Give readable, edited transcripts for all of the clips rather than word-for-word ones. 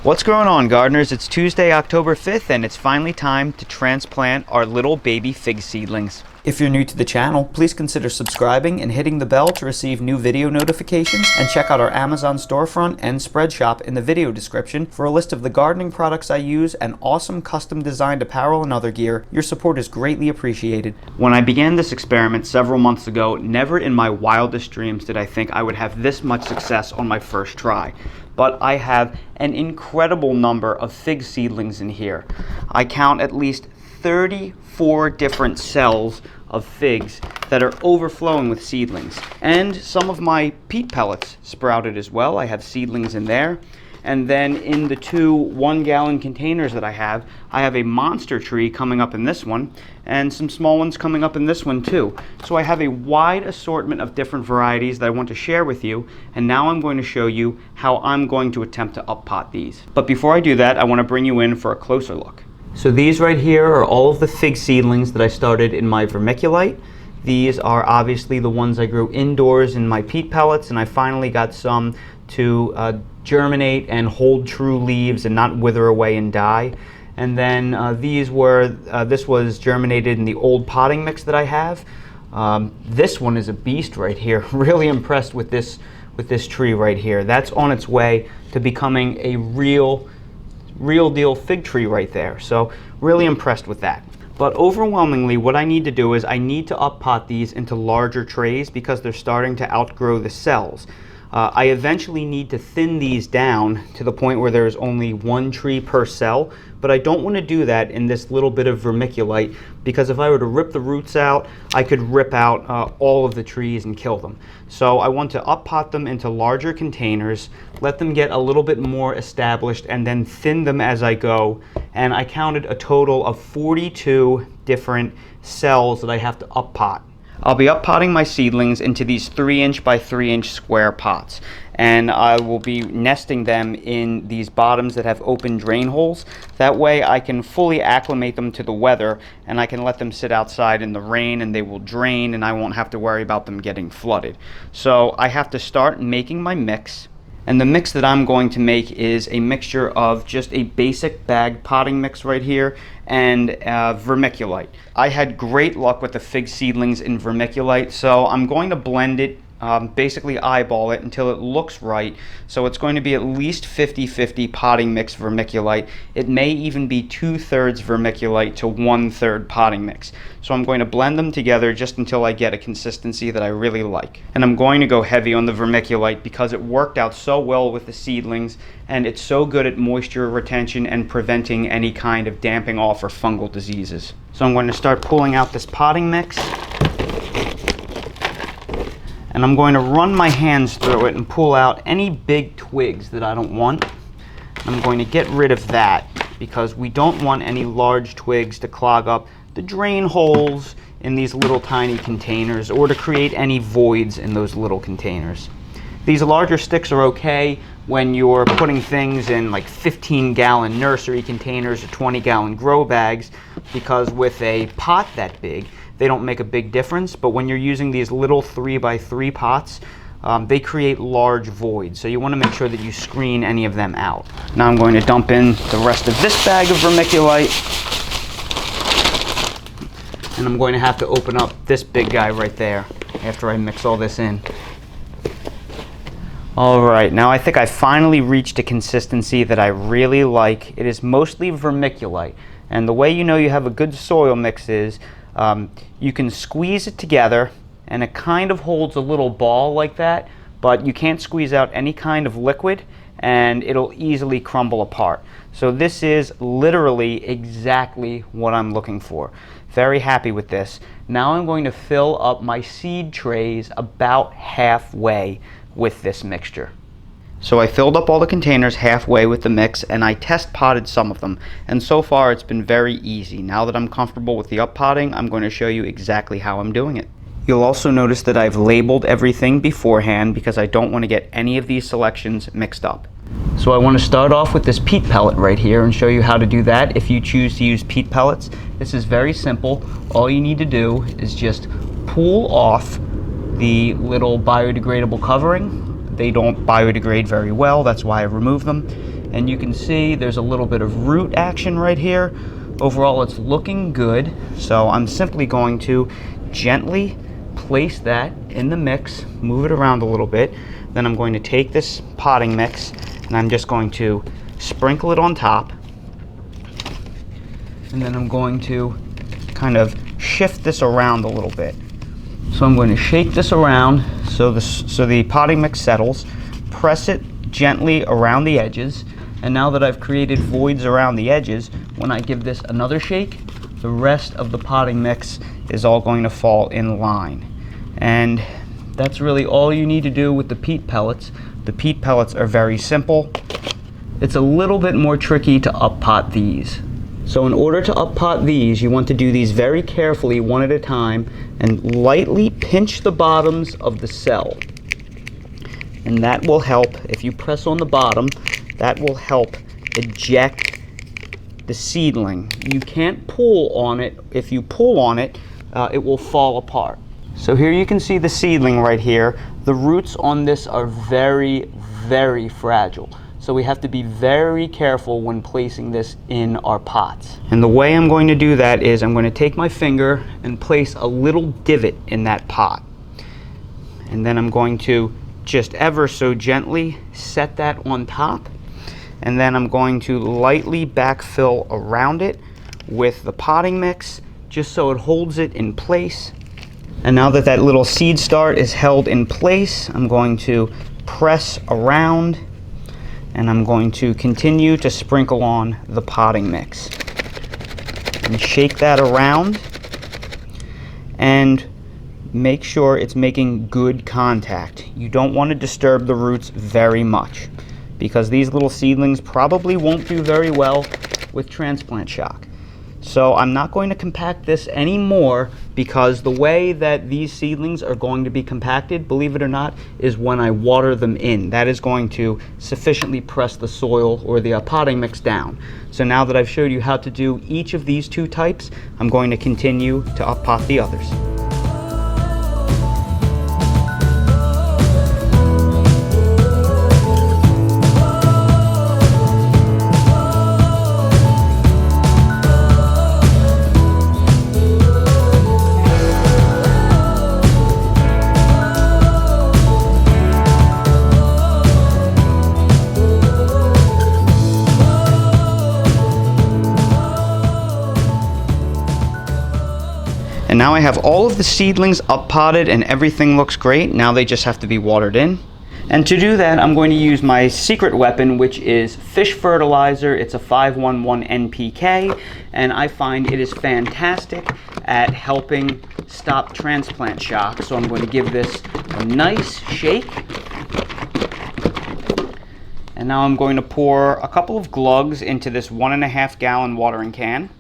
What's going on, gardeners? It's Tuesday, October 5th, and it's finally time to transplant our little baby fig seedlings. If you're new to the channel, please consider subscribing and hitting the bell to receive new video notifications, and check out our Amazon storefront and spread shop in the video description for a list of the gardening products I use and awesome custom designed apparel and other gear. Your support is greatly appreciated. When I began this experiment several months ago, never in my wildest dreams did I think I would have this much success on my first try. But I have an incredible number of fig seedlings in here. I count at least 34 different cells of figs that are overflowing with seedlings. And some of my peat pellets sprouted as well. I have seedlings in there. And then in the two 1-gallon containers that I have a monster tree coming up in this one, and some small ones coming up in this one too. So I have a wide assortment of different varieties that I want to share with you, and now I'm going to show you how I'm going to attempt to up-pot these. But before I do that, I want to bring you in for a closer look. So these right here are all of the fig seedlings that I started in my vermiculite. These are obviously the ones I grew indoors in my peat pellets, and I finally got some to germinate and hold true leaves and not wither away and die. And then this was germinated in the old potting mix that I have. This one is a beast right here. Really impressed with this tree right here. That's on its way to becoming a real deal fig tree right there. So really impressed with that. But overwhelmingly, what I need to do is I need to up-pot these into larger trays because they're starting to outgrow the cells. I eventually need to thin these down to the point where there's only one tree per cell, but I don't want to do that in this little bit of vermiculite, because if I were to rip the roots out, I could rip out all of the trees and kill them. So I want to up-pot them into larger containers, let them get a little bit more established, and then thin them as I go. And I counted a total of 42 different cells that I have to up-pot. I'll be up-potting my seedlings into these 3-inch by 3-inch square pots, and I will be nesting them in these bottoms that have open drain holes. That way I can fully acclimate them to the weather, and I can let them sit outside in the rain and they will drain, and I won't have to worry about them getting flooded. So I have to start making my mix. And the mix that I'm going to make is a mixture of just a basic bag potting mix right here and vermiculite. I had great luck with the fig seedlings in vermiculite, so I'm going to blend it, basically eyeball it until it looks right. So it's going to be at least 50-50 potting mix vermiculite. It may even be 2/3 vermiculite to 1/3 potting mix. So I'm going to blend them together just until I get a consistency that I really like. And I'm going to go heavy on the vermiculite because it worked out so well with the seedlings, and it's so good at moisture retention and preventing any kind of damping off or fungal diseases. So I'm going to start pulling out this potting mix, and I'm going to run my hands through it and pull out any big twigs that I don't want. I'm going to get rid of that because we don't want any large twigs to clog up the drain holes in these little tiny containers or to create any voids in those little containers. These larger sticks are okay when you're putting things in like 15-gallon nursery containers or 20-gallon grow bags, because with a pot that big, they don't make a big difference. But when you're using these little 3x3 pots, they create large voids. So you want to make sure that you screen any of them out. Now I'm going to dump in the rest of this bag of vermiculite. And I'm going to have to open up this big guy right there after I mix all this in. Alright, now I think I finally reached a consistency that I really like. It is mostly vermiculite. And the way you know you have a good soil mix is you can squeeze it together and it kind of holds a little ball like that, but you can't squeeze out any kind of liquid and it'll easily crumble apart. So this is literally exactly what I'm looking for. Very happy with this. Now I'm going to fill up my seed trays about halfway with this mixture. So I filled up all the containers halfway with the mix, and I test potted some of them, and so far it's been very easy. Now that I'm comfortable with the up potting, I'm going to show you exactly how I'm doing it. You'll also notice that I've labeled everything beforehand because I don't want to get any of these selections mixed up. So I want to start off with this peat pellet right here and show you how to do that if you choose to use peat pellets. This is very simple. All you need to do is just pull off the little biodegradable covering. They don't biodegrade very well, that's why I removed them. and you can see there's a little bit of root action right here. Overall, it's looking good. So I'm simply going to gently place that in the mix, move it around a little bit. Then I'm going to take this potting mix and I'm just going to sprinkle it on top. And then I'm going to kind of shift this around a little bit. So I'm going to shake this around so the potting mix settles, press it gently around the edges, and now that I've created voids around the edges, when I give this another shake, the rest of the potting mix is all going to fall in line. And that's really all you need to do with the peat pellets. The peat pellets are very simple. It's a little bit more tricky to up pot these. So in order to up pot these, you want to do these very carefully, one at a time, and lightly pinch the bottoms of the cell. And that will help, if you press on the bottom, that will help eject the seedling. You can't pull on it. If you pull on it, it will fall apart. So here you can see the seedling right here. The roots on this are very, very fragile. So we have to be very careful when placing this in our pots. And the way I'm going to do that is I'm going to take my finger and place a little divot in that pot. And then I'm going to just ever so gently set that on top. And then I'm going to lightly backfill around it with the potting mix just so it holds it in place. And now that that little seed start is held in place, I'm going to press around and I'm going to continue to sprinkle on the potting mix. And shake that around and make sure it's making good contact. You don't want to disturb the roots very much because these little seedlings probably won't do very well with transplant shock. So I'm not going to compact this anymore because the way that these seedlings are going to be compacted, believe it or not, is when I water them in. That is going to sufficiently press the soil or the potting mix down. So now that I've showed you how to do each of these two types, I'm going to continue to up pot the others. And now I have all of the seedlings up potted and everything looks great. Now they just have to be watered in. And to do that, I'm going to use my secret weapon, which is fish fertilizer. It's a 511 NPK, and I find it is fantastic at helping stop transplant shock. So I'm going to give this a nice shake. And now I'm going to pour a couple of glugs into this 1.5 gallon watering can.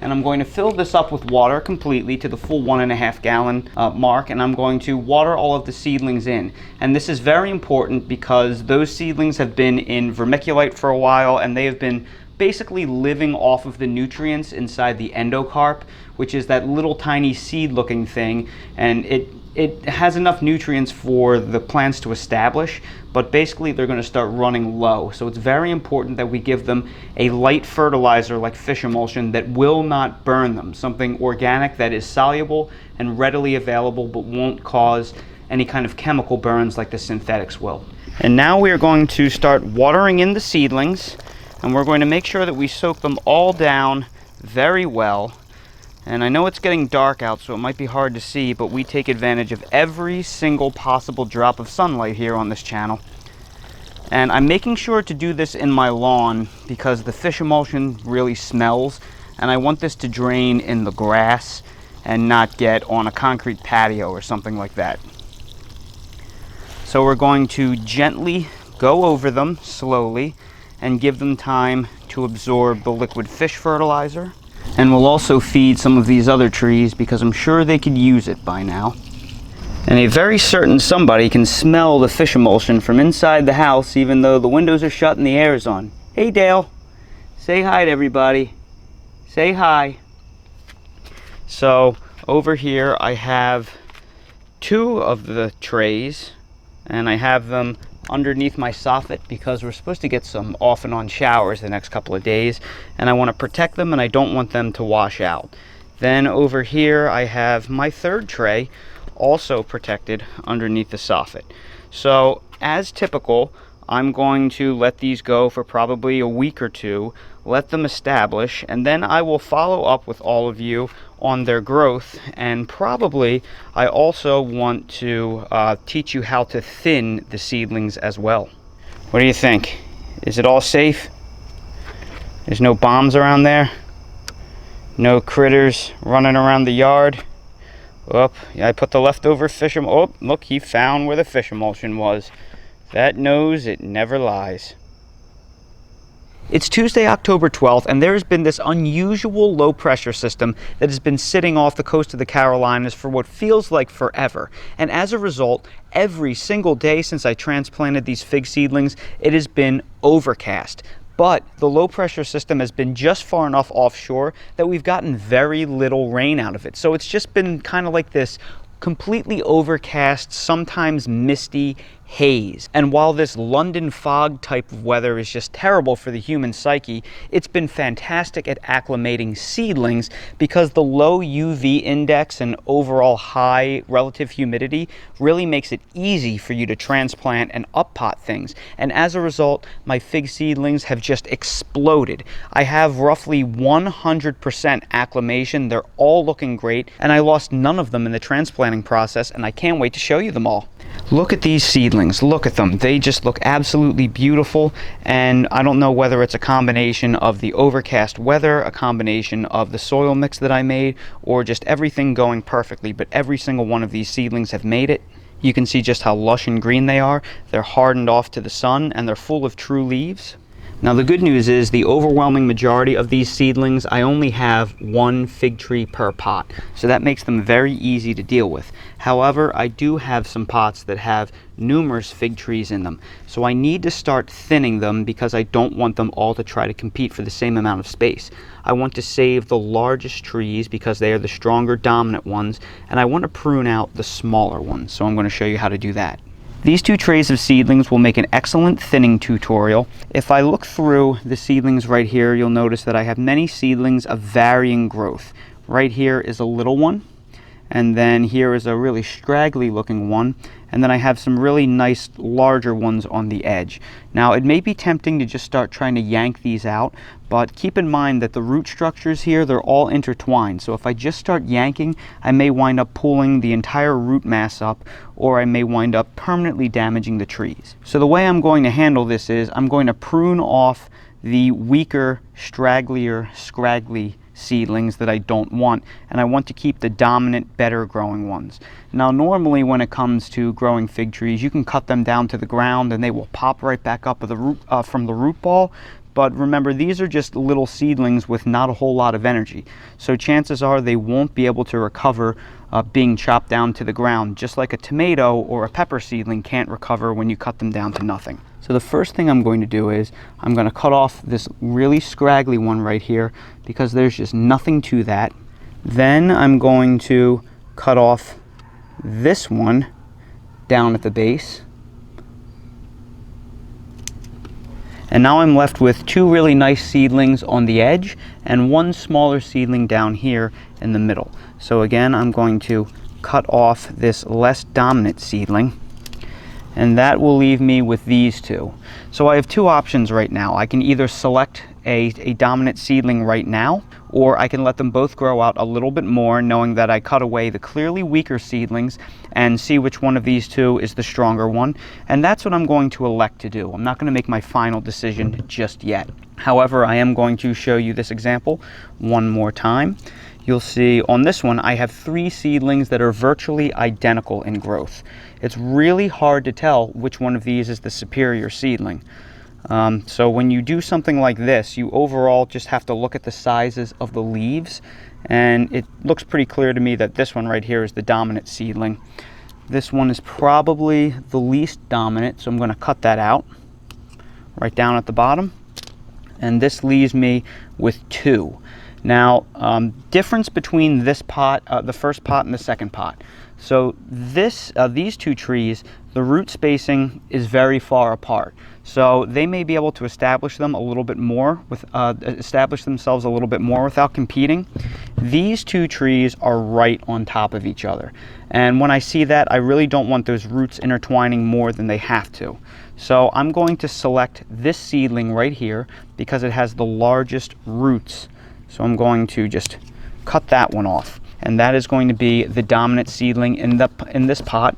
And I'm going to fill this up with water completely to the full 1.5 gallon mark, and I'm going to water all of the seedlings in. And this is very important because those seedlings have been in vermiculite for a while and they have been basically living off of the nutrients inside the endocarp, which is that little tiny seed looking thing, and it has enough nutrients for the plants to establish, but basically they're going to start running low. So it's very important that we give them a light fertilizer like fish emulsion that will not burn them, something organic that is soluble and readily available but won't cause any kind of chemical burns like the synthetics will. And now we are going to start watering in the seedlings, and we're going to make sure that we soak them all down very well. And I know it's getting dark out, so it might be hard to see, but we take advantage of every single possible drop of sunlight here on this channel. And I'm making sure to do this in my lawn because the fish emulsion really smells, and I want this to drain in the grass and not get on a concrete patio or something like that. So we're going to gently go over them slowly and give them time to absorb the liquid fish fertilizer. And we'll also feed some of these other trees because I'm sure they could use it by now. And a very certain somebody can smell the fish emulsion from inside the house even though the windows are shut and the air is on. Hey Dale, say hi to everybody. Say hi. So over here I have 2 of the trays and I have them underneath my soffit because we're supposed to get some off and on showers the next couple of days, and I want to protect them and I don't want them to wash out. Then over here I have my third tray also protected underneath the soffit. So as typical, I'm going to let these go for probably a week or two, let them establish, and then I will follow up with all of you on their growth. And probably I also want to teach you how to thin the seedlings as well. What do you think? Is it all safe? There's no bombs around there? No critters running around the yard? Oh, I put the leftover fish emulsion. Oh, look, he found where the fish emulsion was. That nose, it never lies. It's Tuesday, October 12th, and there has been this unusual low pressure system that has been sitting off the coast of the Carolinas for what feels like forever. And as a result, every single day since I transplanted these fig seedlings, it has been overcast. But the low pressure system has been just far enough offshore that we've gotten very little rain out of it. So it's just been kind of like this completely overcast, sometimes misty haze. And while this London fog type of weather is just terrible for the human psyche, it's been fantastic at acclimating seedlings because the low UV index and overall high relative humidity really makes it easy for you to transplant and uppot things. And as a result, my fig seedlings have just exploded. I have roughly 100% acclimation. They're all looking great, and I lost none of them in the transplanting process, and I can't wait to show you them all. Look at these seedlings, look at them. They just look absolutely beautiful, and I don't know whether it's a combination of the overcast weather, a combination of the soil mix that I made, or just everything going perfectly, but every single one of these seedlings have made it. You can see just how lush and green they are. They're hardened off to the sun, and they're full of true leaves. Now the good news is the overwhelming majority of these seedlings, I only have one fig tree per pot, so that makes them very easy to deal with. However, I do have some pots that have numerous fig trees in them, so I need to start thinning them because I don't want them all to try to compete for the same amount of space. I want to save the largest trees because they are the stronger dominant ones, and I want to prune out the smaller ones, so I'm going to show you how to do that. These two trays of seedlings will make an excellent thinning tutorial. If I look through the seedlings right here, you'll notice that I have many seedlings of varying growth. Right here is a little one, and then here is a really straggly looking one, and then I have some really nice larger ones on the edge. Now it may be tempting to just start trying to yank these out, but keep in mind that the root structures here, they're all intertwined. So if I just start yanking, I may wind up pulling the entire root mass up, or I may wind up permanently damaging the trees. So the way I'm going to handle this is I'm going to prune off the weaker, stragglier, scraggly seedlings that I don't want, and I want to keep the dominant, better growing ones. Now normally when it comes to growing fig trees, you can cut them down to the ground and they will pop right back up from the root ball. But remember, these are just little seedlings with not a whole lot of energy, so chances are they won't be able to recover being chopped down to the ground, just like a tomato or a pepper seedling can't recover when you cut them down to nothing. So the first thing I'm going to do is I'm going to cut off this really scraggly one right here because there's just nothing to that. Then I'm going to cut off this one down at the base. And now I'm left with two really nice seedlings on the edge and one smaller seedling down here in the middle. So again, I'm going to cut off this less dominant seedling, and that will leave me with these two. So I have two options right now. I can either select a dominant seedling right now, or I can let them both grow out a little bit more, knowing that I cut away the clearly weaker seedlings and see which one of these two is the stronger one. And that's what I'm going to elect to do. I'm not going to make my final decision just yet. However, I am going to show you this example one more time. You'll see on this one I have three seedlings that are virtually identical in growth. It's really hard to tell which one of these is the superior seedling. So when you do something like this, you overall just have to look at the sizes of the leaves, and it looks pretty clear to me that this one right here is the dominant seedling. This one is probably the least dominant, so I'm going to cut that out right down at the bottom, and this leaves me with two. Now, difference between this pot, the first pot and the second pot. So these two trees the root spacing is very far apart. So they may be able to establish them a little bit more establish themselves a little bit more without competing. These two trees are right on top of each other. And when I see that, I really don't want those roots intertwining more than they have to. So I'm going to select this seedling right here because it has the largest roots. So I'm going to just cut that one off. And that is going to be the dominant seedling in this pot.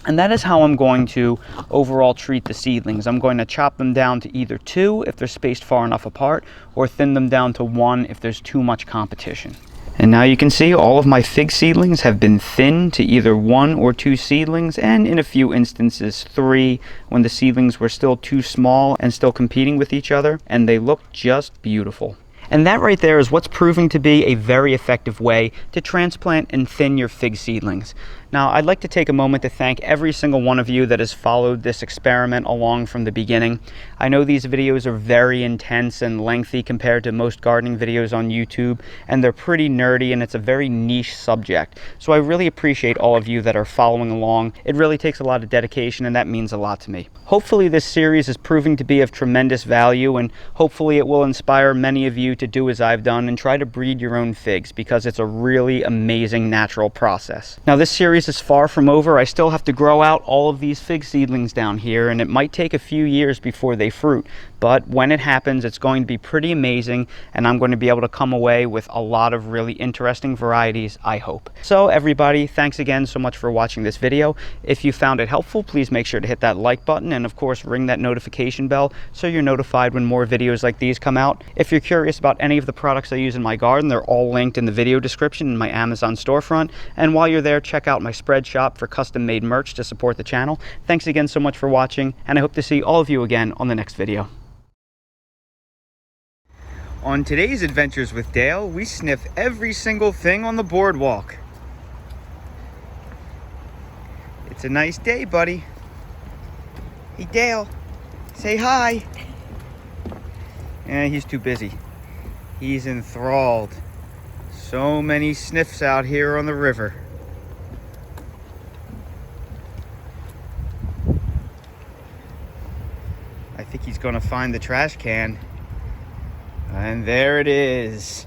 And that is how I'm going to overall treat the seedlings. I'm going to chop them down to either 2 if they're spaced far enough apart, or thin them down to 1 if there's too much competition. And now you can see all of my fig seedlings have been thinned to either 1 or 2 seedlings, and in a few instances 3 when the seedlings were still too small and still competing with each other, and they look just beautiful. And that right there is what's proving to be a very effective way to transplant and thin your fig seedlings. Now, I'd like to take a moment to thank every single one of you that has followed this experiment along from the beginning. I know these videos are very intense and lengthy compared to most gardening videos on YouTube, and they're pretty nerdy, and it's a very niche subject. So I really appreciate all of you that are following along. It really takes a lot of dedication, and that means a lot to me. Hopefully this series is proving to be of tremendous value, and hopefully it will inspire many of you to do as I've done and try to breed your own figs, because it's a really amazing natural process. Now, this series is far from over. I still have to grow out all of these fig seedlings down here, and it might take a few years before they fruit. But when it happens, it's going to be pretty amazing, and I'm going to be able to come away with a lot of really interesting varieties, I hope. So everybody, thanks again so much for watching this video. If you found it helpful, please make sure to hit that like button, and of course ring that notification bell so you're notified when more videos like these come out. If you're curious about any of the products I use in my garden, they're all linked in the video description in my Amazon storefront. And while you're there, check out my spread shop for custom made merch to support the channel. Thanks again so much for watching, and I hope to see all of you again on the next video. On today's Adventures with Dale, we sniff every single thing on the boardwalk. It's a nice day, buddy. Hey, Dale, say hi. He's too busy. He's enthralled. So many sniffs out here on the river. I think he's gonna find the trash can. And there it is.